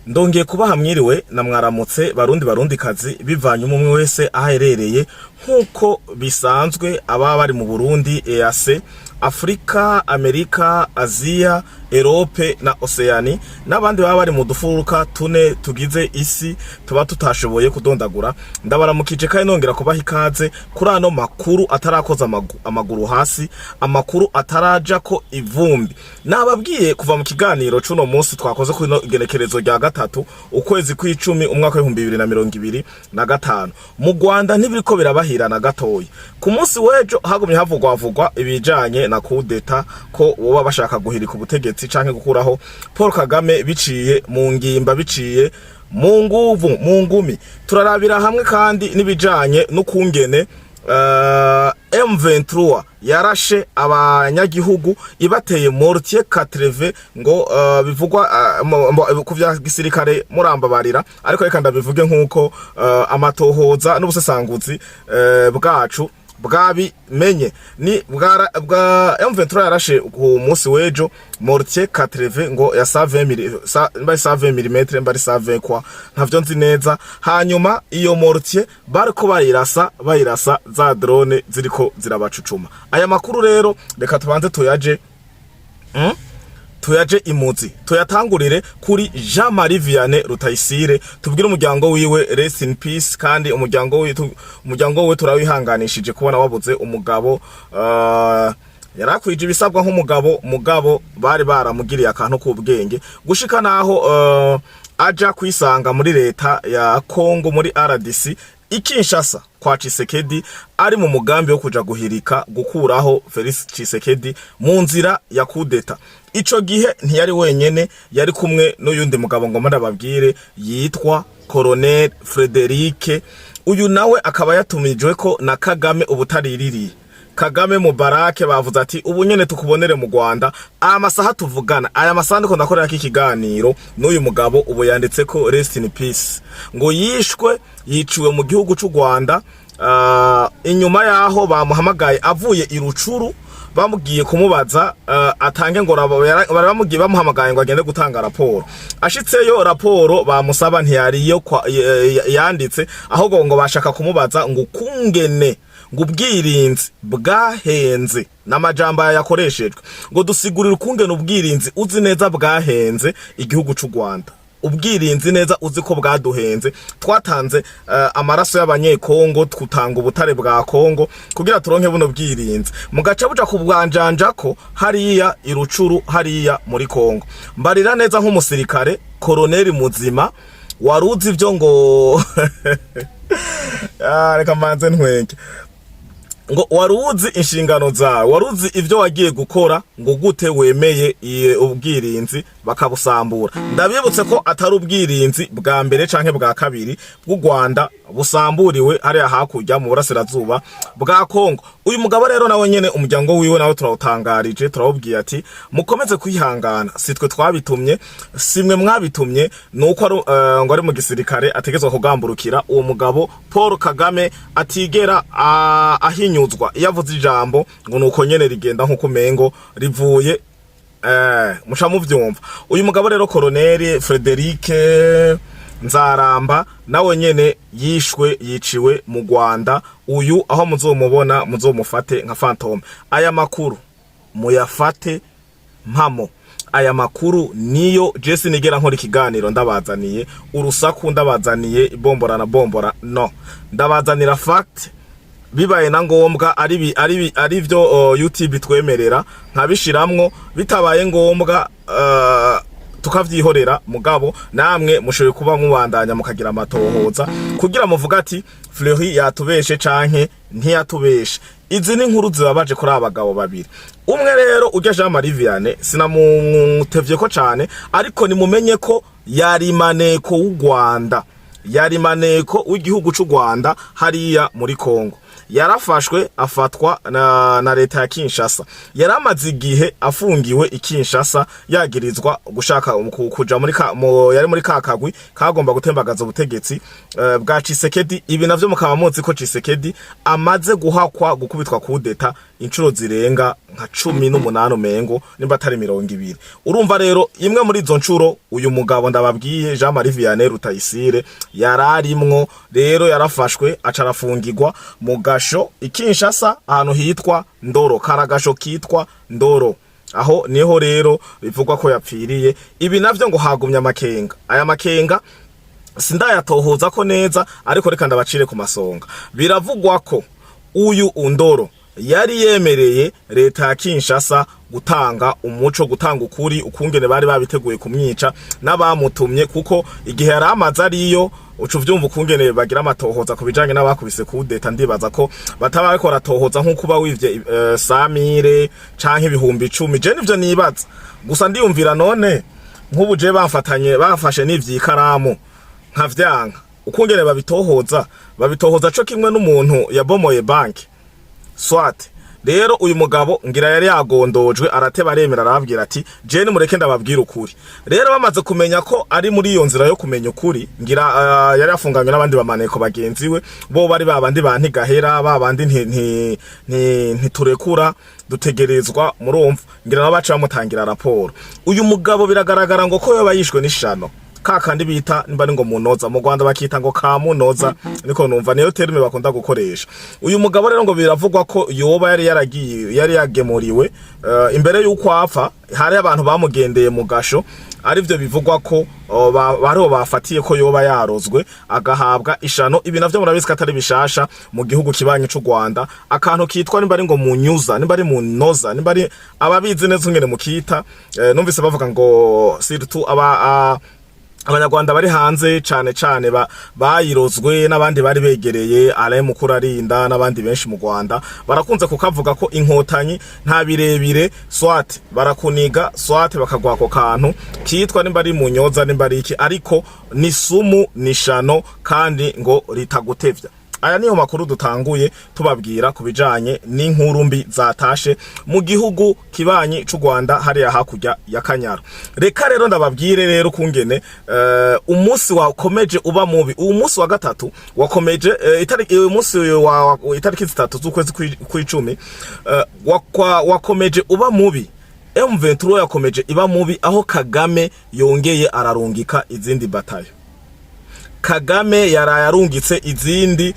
Ndongeye kubaha mwiriwe na mwaramutse barundi kazi bivanye umwe wese aherereye nkuko bisanzwe aba bari mu Burundi, EAC, Afrika, Amerika, Aziya, Europe na Oceani n'abandi baba bari mu dufuruka tune tugize isi tuba tutashoboye kudondagura. Ndabaramukije kandi nongera kubaha ikaze kuri ano makuru atarakoza amaguru hasi, amakuru ataraja ko ivumbi. Nababwiye kuva mu kiganiro cuno munsi twakoze kuri no igenekerezo rya gatatu ukwezi kw'icumi umwaka wa 2025 mu Rwanda ntibiriko birabahirana gatoyi. Ku munsi wejo hagumye havugwa ibijanye na kudeta ko boba bashaka guhirika ubutegetsi canke gukuraho Paul Kagame biciye mu ngimba, biciye mu nguvu, mu ngumi. Turarabira hamwe kandi nibijanye n'ukungene M23 yarashe abanyagihugu ibateye mortier 80 ngo bivugwa kuvya gisirikare murambabarira, ariko reka ndabivuge nkuko amatohoza n'ubusesanguzi bwacu bwabimenye. Ni bwa M23 yarashe ku munsi wejo mortier 80 ngo ya 20 mm mbari 20 kwa ntavyo nzi neza. Hanyuma iyo mortier bariko bayirasa za drone ziriko zirabacucuma. Aya makuru rero reka tubanze tuyaje imuzi, tuyatangurire kuri Jean Marie Vianney Rutayisire, tubwire umuryango wiwe rest in peace, kandi umuryango we turawihanganishije kubona wabuze umugabo yarakwije ibisabwa nk'umugabo bari baramugiriye akantu k'ubwenge gushika naho aja kwisanga muri leta ya Kongo, muri RDC Kinshasa kwa Tshisekedi, ari mu mugambi wo kuja guhirika gukuraho Felix Tshisekedi mu nzira ya kudeta. Ico gihe ntiyari wenyene, yari kumwe n'uyundi mugabo ngo ndababwire yitwa Colonel Frederic. Uyu nawe akaba yatumijwe ko na Kagame ubutaririri. Kagame Mubarake bavuze ati ubu nyene tukubonere mu Rwanda amasaha tuvugana, aya masaha ndiko ndakorera ikiganiro n'uyu mugabo ubu yanditse ko rest in peace, ngo yiciwe mu gihugu cy'u Rwanda. Inyuma yaho bamuhamagaye avuye i Rucuru, bamugiye kumubaza atange ngo baramugiye bamuhamagaye ngo agende gutanga raporo. Ashitseyo raporo bamusaba ntiyariyo yanditse, ahubwo ngo bashaka kumubaza ngo kungene ngo ubwirinzi bwahenze n'amajambo yakoreshejwe, ngo dusigurire ukungene ubwirinzi uzi neza bwahenze igihugu cy'u Rwanda. Ubwirinzi neza uzi ko bwaduhenze, twatanze amaraso y'abanyekongo, twutanga ubutare bwa Kongo kugira turonke buno bwirinzi, mugaca buja kubwanjanja ko hariya i Rucuru, hariya muri Kongo. Mbarira neza nk'umusirikare Colonel muzima waruzi ivyo ngo reka manze ntwenke, ngo waruzi inshingano zawe, waruzi ivyo wagiye gukora, ngo gute wemeye ubwirinzi bakabusambura. Ndabibutse ko atari ubwirinzi bwa mbere canke bwa kabiri bw'u Rwanda busamburiwe hariya hakurya mu burasirazuba bwa Kongo. Uyu mugabo rero nawe nyene umuryango wiwe nawe turawutangarije, turawubwiye ati mukomeze kwihangana, sitwe twabitumye, simwe mwabitumye, nuko ngo ari mu gisirikare ategezwa kugamburukira uwo mugabo Paul Kagame atigera ahinyuzwa. Yavuze ijambo ngo nuko nyene rigenda nkuko mengo rivuye muca muvyumva. Uyu mugabo rero Colonel Frederic Nzaramba nawe nyene yiciwe mu Rwanda. Uyu aho muzomubona muzomufate nka phantom. Aya makuru muyafate mpamo. Aya makuru niyo Jesse nigera nkora ikiganiro ndabazaniye urusaku, ndabazaniye bombora no, ndabazanira fact bibaye na ngombwa ari byo YouTube twemerera nkabishiramwo, bitabaye ngombwa tukavyihorera. Mugabo namwe mushoboye kuba mubandanya mukagira amatohoza kugira muvuga ati Fleury yatubeshe canke ntiyatubeshe. Izi ni inkuru zibabaje kuri abagabo babiri. Umwe rero ujya Jean Marie Vianney sinamutevye ko cane, ariko nimumenye ko yari maneko w'u Rwanda, yari maneko w'igihugu cy'u Rwanda hariya muri Kongo. yarafashwe afatwa na leta ya Kinshasa. Yaramaze igihe afungiwe i Kinshasa yagirizwa gushaka kuja yari muri kakagwi kagomba gutembagaza ubutegetsi bwa Tshisekedi. Ibi navyo mukaba muzi ko Tshisekedi amaze guhakwa gukubitwa kudeta inshuro zirenga nka 18 mengo nimba atari 20. Urumva rero imwe muri izo nshuro uyu mugabo ndababwiye Jean Marie Vianney Rutayisire yararimwo, rero yarafashwe acarafungirwa mu gasho i Kinshasa ahantu hitwa Ndoro, karagasho kitwa Ndoro. Aho niho rero bivugwa ko yapfiriye. Ibi navyo ngo hagumya amakenga. Aya makenga sindayatohoza ko neza, ariko reka ndabacire ku masonga. Biravugwa ko uyu Ndoro yari yemereye leta ya Kinshasa gutanga umuco, gutanga ukuri ukungene bari babiteguye kumwica n'abamutumye, kuko igihe yaramaza ariyo ucuvyumva ukungene bagira amatohoza kubijanye n'abakubise kudeta. Ndibaza ko bataba ariko ratohoza nko kuba wivye Samire canke ibihumbi 10. Je nivyo nibaza, gusa ndiyumvira none nk'ubuje bafashe n'ivyikaramu nkavyanga ukungene babitohoza co kimwe n'umuntu yabomoye banki swat. Rero uyu mugabo ngira yari yagondojwe, arateba aremera arababwira ati jeni mureke ndababwira ukuri. Rero bamaze kumenya ko ari muri iyo nzira yo kumenya ukuri, ngira yari afunganywe n'abandi bamaneko bagenziwe, bo bari babandi bantigahera, babandi ntiturekura dutegerezwa murumva, ngira nabo baca bamutangira raporo. Uyu mugabo biragaragara ngo ko yoba yishwe n'ishano, kakandi bita nimba ngo munoza, mu Rwanda bakita ngo kamunoza, niko numva niyo terme bakunda gukoresha. Uyu mugabo rero ngo biravugwa ko yoba yari yagemuriwe imbere y'uko apfa. Hari abantu bamugendeye mu gasho, ari byo bivugwa ko bariho bafatiye ko yoba yarozwe agahabwa ishano. Ibi navyo murabizi ko atari bishasha mu gihugu kibanye cy'u Rwanda, akantu kitwa nimba ari ngo munyuza, nimba ari munoza, nimba ari ababizi neza ngene mukita. Numvise bavuga ngo surtout abanyarwanda bari hanze cane bayirozwe n'abandi bari begereye Alain Mukurarinda n'abandi benshi mu Rwanda barakunze kukavuga ko inkotanyi nta birebire swat barakuniga swat bakagwa ko kantu kitwa nimba ari munyoza nimba ari iki, ariko ni sumu nishano kandi ngo ritagutevya. Aya niyo makuru dutanguye tubabwira kubijanye n'inkuru mbi zatashe mu gihugu kibanyi cy'u Rwanda hariya hakurya ya Kanyaru. Reka rero ndababwire rero kungene umunsi wakomeje uba mubi. Umunsi wa gatatu wakomeje umunsi wa itariki 3 z'ukwezi kw'icumi wakomeje uba mubi. M23 yakomeje iba mubi, aho Kagame yongeye ararungika izindi batayo. Kagame yarayarungitse izindi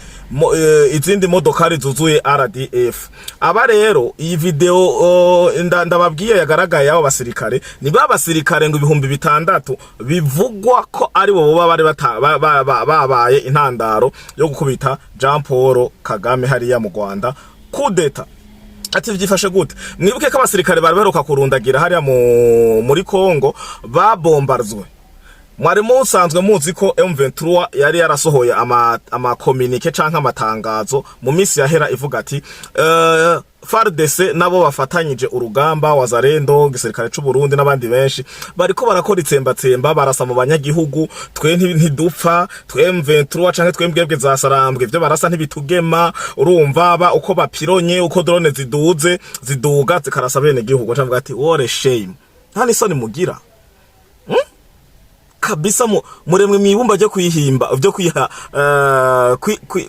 modokari zuzuye RDF. Aba rero iyi video ndababwiye yagaragaye abo basirikare ni babasirikare ngo 600 bivugwa ko ari bo bari babaye intandaro yo gukubita Jean Paul Kagame hariya mu Rwanda kudeta. Ati vyifashe gute? Mwibuke ko abasirikare bari baheruka kurundagira hariya muri Kongo babombarzwe. Mwari musanzwe muzi ko M23 yari yarasohoye ama communique canke amatangazo mu misi yahera ivuga ati FARDC nabo bafatanyije urugamba, Wazalendo, gisirikare c'u Burundi n'abandi benshi bariko barakora itsembatsemba, barasa mu banyagihugu, twe ntidupfa, twe M23 canke twe mbwebwe za Sarambwe ivyo barasa ntibitugema. Urumva ba uko bapironye, uko drone ziduga zikarasa bene gihugu, cavuga ati what shame, nta nisoni mugira kabisa muremwe mwibumba ryo kwihimba byo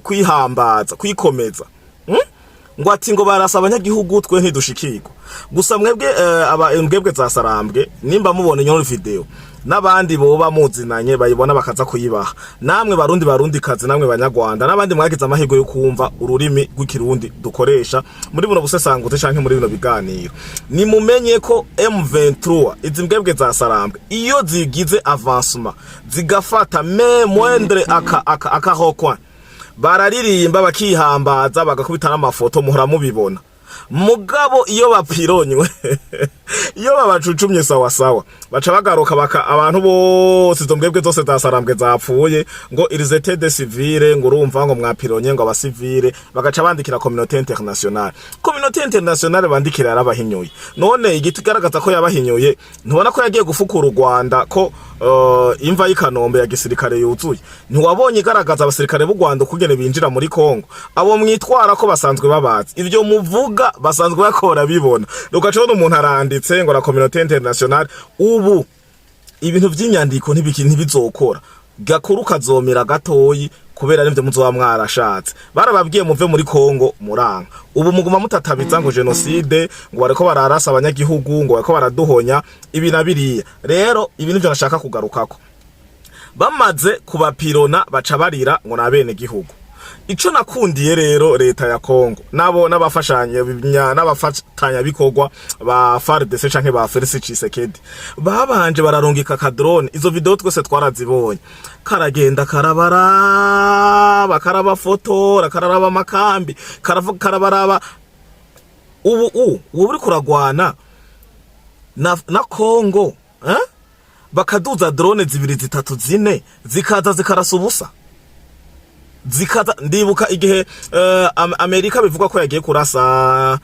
kwihambaza kwikomeza. Ngo ati ngo barasa abanyagihugu twe ntidushikirwa. Gusa mwebwe za Sarambwe nimba mubona inyo video n'abandi boba muzinanye bayibona bakaza kuyibaha, namwe barundi kazi, namwe banyarwanda n'abandi mwagize amahirwe yo kumva ururimi rw'ikirundi dukoresha muri buno busesangute canke muri bino biganiro, ni mumenye ko M23 izi mbwebwe za Sarambwe iyo zigize avancement zigafata moindre akahokwa bararirimba bakihambaza bagakubita n'amafoto muhora mubibona. mugabo iyo bapironywe iyo babacucumye sawa sawa baca bagaruka abantu bose izo mbwebwe zose zasarambwe zapfuye ngo irizete de civile ngo urumva ngo mwapironye ngo abasivile bagaca bandikira communauté internationale bandikira yarabahinyuye none igiti garagaza ko yabahinyuye ntubona ko yagiye gufukura u Rwanda ko imva y'Ikanombe ya gisirikare yuzuye ntiwabonye igaragaza abasirikare b'u Rwanda kugene binjira muri Kongo abo mwitwara ko basanzwe babazi ivyo muvuga basanzwe bakora bibona rugaco n'umuntu aranditse ngo la communauté internationale ubu ibintu vy'inyandiko ntibizokora gakuru kazomera gatoyi kubera nivyo muzoba mwarashatse barababwiye muve muri Kongo muranga ubu muguma mutatabiza ngo genocide ngo bareko bararasa abanyagihugu ngo bareko baraduhonya ibi nabiriya rero ibi nivyo nashaka kugarukako bamaze kubapirona baca barira ngo nabene gihugu ico nakundiye rero leta ya Kongo nabo n'abafatanya bikorwa ba FARDC canke ba Felix Tshisekedi babanje bararungika ka drone izo video twese twarazibonye karagenda karaba foto karaba makambi karabaraba ubu uri kuragwana na Kongo bakaduza drone zibiri zitatu zine zikaza zikarasa ubusa ndibuka igihe Amerika bivuga ko yagiye kurasa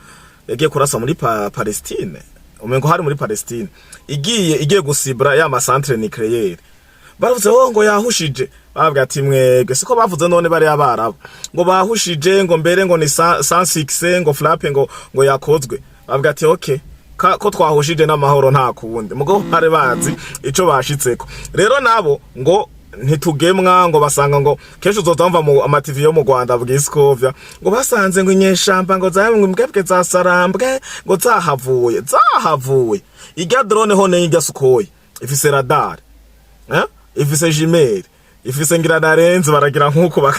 muri Palestine umengo hari muri Palestine igiye gusibra ya ma centre nucléaire bavuze ngo yahushije bavuga ati mwebwe siko bavuze none bari abarabo ngo bahushije ngo mbere ngo ni 106 ngo frappe ngo yakozwe bavuga ati okay ko twahushije n'amahoro nta kuwundi mugo bare bazi ico bashitseko rero nabo ngo ntitugemwa ngo basanga ngo kesho uzozamva mu amativi yo mu Rwanda bwiskovya ngo basanze ngo inyeshamba ngo zamwe mbwebwe zasarambwe ngo zahavuye irya drone hone irya Sukhoi ifise radar ifise jimeri ifise ngira narenze baragira nkuko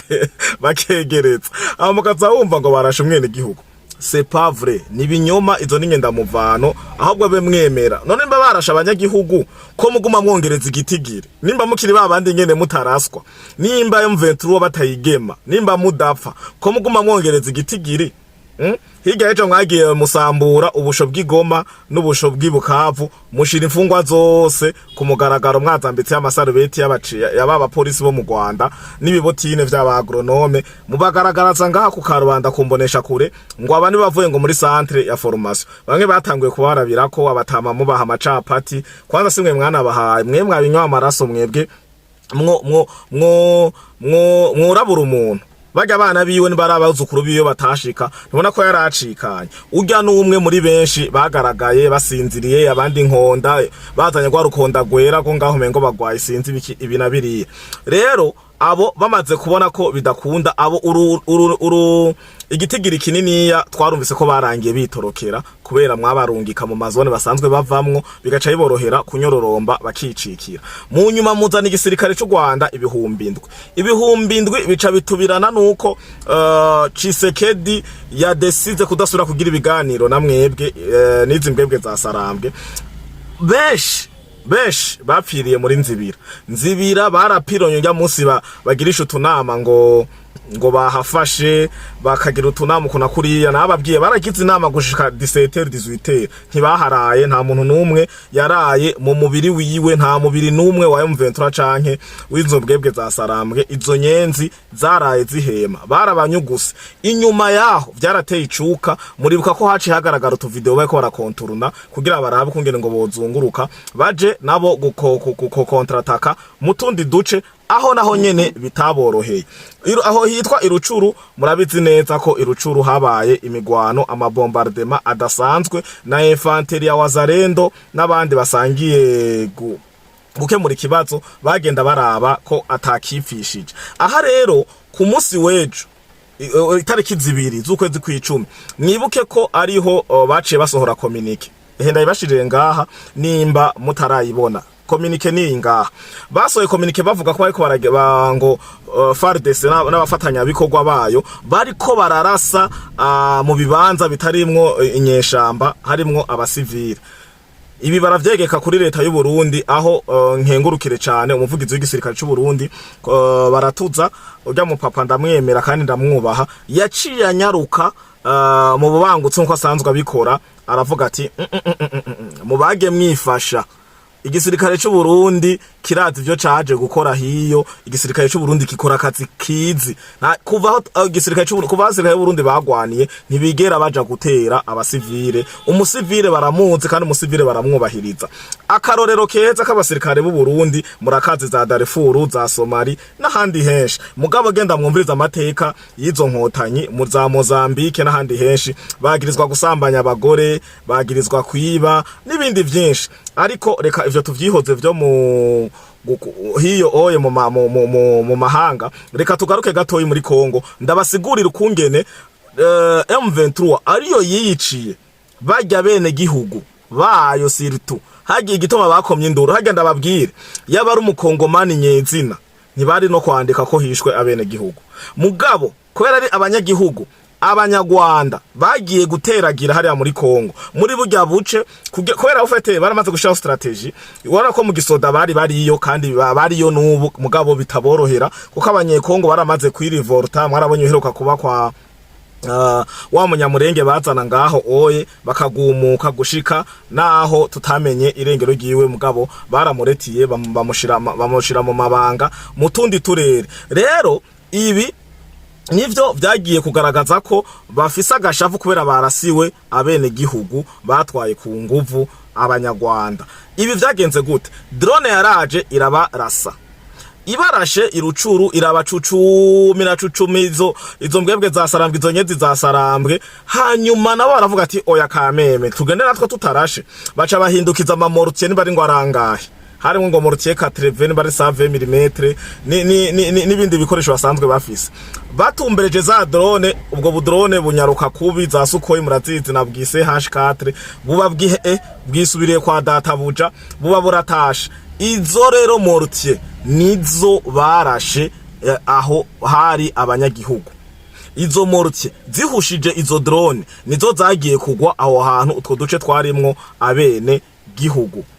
bakegeretsa aho mukaza wumva ngo barashe mwene gihugu c'est pas vrai ni binyoma izo ningenda muvano ahubwo be mwemera none mba barasha abanyagihugu ko muguma mwongereza igitigiri nimba mukiri babandi nyene mutaraswa nimba M23 batayigema nimba mudapfa ko muguma mwongereza igitigiri higa ejo mwagiye musambura ubusho bw'Igoma n'ubusho bw'Ibukavu mushira imfungwa zose ku mugaragaro mwazambitse amasarubeti y'ababa polisi bo mu Rwanda n'ibibotine vy'abagronome mubagaragaraza ngaha ku Karubanda kumbonesha kure ngo abani bavuye ngo muri centre ya formation bamwe batanguye kubarabira ko abatama mubaha amacapati kwanza simwe mwana bahaye mwe mwabinywa amaraso mwebwe mworabura umuntu baga abana biwe nbarabazukuru biyo batashika nibona ko yaracikanye urya n'umwe muri benshi bagaragaye basinziriye abandi nkonda bazanye gwa rukonda gwera ko ngaho mengo bagwaye sinzi ibinabiriye rero abo bamaze kubona ko bidakunda abo igitigiri kininiya twarumvise ko barangiye bitorokera kubera mwabarungika mu mazone basanzwe bavamwo bigaca biborohera kunyororomba bakicikira mu nyuma muzana igisirikare cy'u Rwanda ibihumbi indwi bica bitubirana nuko Tshisekedi yadesize kudasura kugira ibiganiro na mwebwe n'izi mbwebwe zasarambwe besh bapfiriye muri nzibira barapironye njya munsi bagirisha utunama ngo bahafashe bakagira utunama kuna kuriya nababwiye baragize inama gushika 17h ntibaharaye nta muntu numwe yaraye mu mubiri wiwe nta mubiri numwe wa M23 canke w'izo mbwebwe zasarambwe izo nyenzi zaraye zihema barabanyuguse inyuma yaho byarateye icuka muribuka ko haci hagaragara tu video bariko barakonturuna kugira barabe kungene ngo bozunguruka baje nabo kontrataka mutundi duce aho naho nyene bitaboroheye aho hitwa Irucuru murabizi neza ko Irucuru habaye imigwano amabombardement adasanzwe na infanteri ya Wazalendo n'abandi basangiye gukemura ikibazo bagenda baraba ko atakifishije aha rero ku munsi wejo itariki zibiri z'ukwezi kw'icumi mwibuke ko ariho baciye basohora communique henda ibashirire ngaha nimba mutarayibona communique ni ngaha basoye communique bavuga ko bariko barageba ngo FARDC n'abafatanya bikorwa bayo bariko bararasa mu bibanza bitarimwo inyeshamba harimwo abasivile ibi baravyegeka kuri leta y'u Burundi aho nkengurukire cyane umuvugizi w'igisirikare cy'u Burundi baratuza urya mu papa ndamwemera kandi ndamwubaha yaciye anyaruka mu bubangutse nko asanzwe abikora aravuga ati mubage mwifasha. Igisirikare cy'u Burundi kirazi ivyo caje gukora hiyo. Igisirikare cy'u Burundi kikora akazi kizi. Kuva igisirikare cy'u Burundi bagwaniye ntibigera baja gutera abasivile. Umusivile baramuzi kandi umusivile baramwubahiriza. Akarorero keza k'abasirikare b'u Burundi murakazi za Darfur, za Somali n'ahandi henshi. Mugabo genda mwumviriza amateka y'izo nkotanyi mu za Mozambique n'ahandi henshi, bagirizwa gusambanya abagore, bagirizwa kwiba n'ibindi vyinshi. Ariko reka ivyo tuvyihoze vyo mu hiyo oye mu mahanga, reka tugaruke gatoyi muri Kongo ndabasigurira ukungene M23 ariyo yiyiciye bajya bene gihugu bayo sirtu hagiye igitoma bakomye induru. Hagenda ndababwire yaba ari umukongomani nyezina ntibari no kwandika ko hishwe abene gihugu. Mugabo kubera ari abanyagihugu Abanyarwanda bagiye guteragira hariya muri Kongo muri burya buce kubera ufite baramaze gushaka strategy. Ubona ko mu gisoda bariyo kandi bariyo n'ubu mugabo bitaborohera kuko abanyekongo baramaze kwirivolta. Mwarabonye uheruka kuba kwa wa munyamurenge bazana ngaho oye bakagumuka gushika naho tutamenye irengero giwe, mugabo baramuretiye bamushira mu mabanga mu tundi turere. Rero ibi nivyo vyagiye kugaragaza ko bafise agashavu kubera barasiwe abene gihugu batwaye ku nguvu Abanyarwanda. Ibi vyagenze gute? Drone yaraje irabarasa, ibarashe irucuru irabacucumira cucumizo izo mbwebwe za sarambwe, izo nyezi za sarambwe. Hanyuma nabo baravuga ati oya kameme tugende natwe tutarashe. Baca bahindukiza amamortier nibari ngo arangahe, harimo ngo mortier 80 bari 120 mm n'ibindi bikoresho basanzwe bafise. Batumbereje za drone, ubwo budrone bunyaruka kubi za Sukhoi murazizi na bwise H4 buba bwisubiriye kwa data buja buba buratashe. Izo rero mortier nizo barashe aho hari abanyagihugu. Izo mortier zihushije izo drone nizo zagiye kugwa aho hantu utwo duce twarimwo abene gihugu.